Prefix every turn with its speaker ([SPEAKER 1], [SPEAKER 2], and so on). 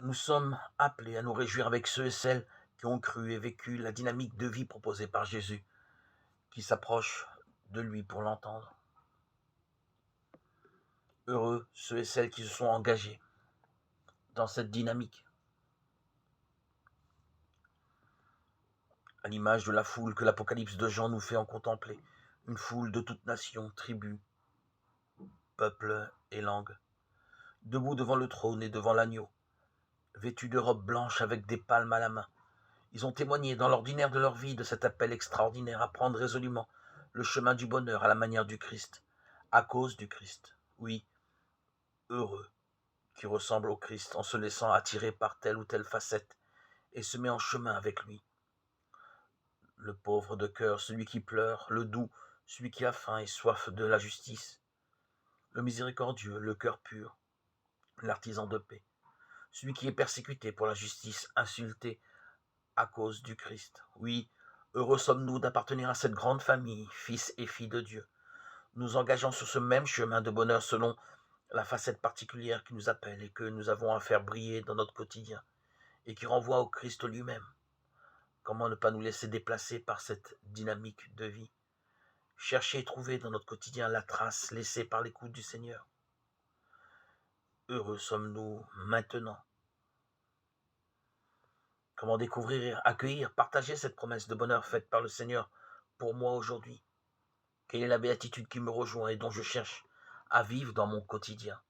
[SPEAKER 1] Nous sommes appelés à nous réjouir avec ceux et celles qui ont cru et vécu la dynamique de vie proposée par Jésus, qui s'approchent de lui pour l'entendre. Heureux ceux et celles qui se sont engagés dans cette dynamique, à l'image de la foule que l'Apocalypse de Jean nous fait en contempler, une foule de toutes nations, tribus, peuples et langues, debout devant le trône et devant l'agneau, vêtus de robes blanches avec des palmes à la main. Ils ont témoigné dans l'ordinaire de leur vie de cet appel extraordinaire à prendre résolument le chemin du bonheur à la manière du Christ, à cause du Christ. Oui, heureux, qui ressemble au Christ en se laissant attirer par telle ou telle facette et se met en chemin avec lui. Le pauvre de cœur, celui qui pleure, le doux, celui qui a faim et soif de la justice, le miséricordieux, le cœur pur, l'artisan de paix, celui qui est persécuté pour la justice, insulté à cause du Christ. Oui, heureux sommes-nous d'appartenir à cette grande famille, fils et filles de Dieu, nous engageant sur ce même chemin de bonheur selon la facette particulière qui nous appelle et que nous avons à faire briller dans notre quotidien et qui renvoie au Christ lui-même. Comment ne pas nous laisser déplacer par cette dynamique de vie? Chercher et trouver dans notre quotidien la trace laissée par l'écoute du Seigneur. Heureux sommes-nous maintenant. Comment découvrir, accueillir, partager cette promesse de bonheur faite par le Seigneur pour moi aujourd'hui? Quelle est la béatitude qui me rejoint et dont je cherche à vivre dans mon quotidien?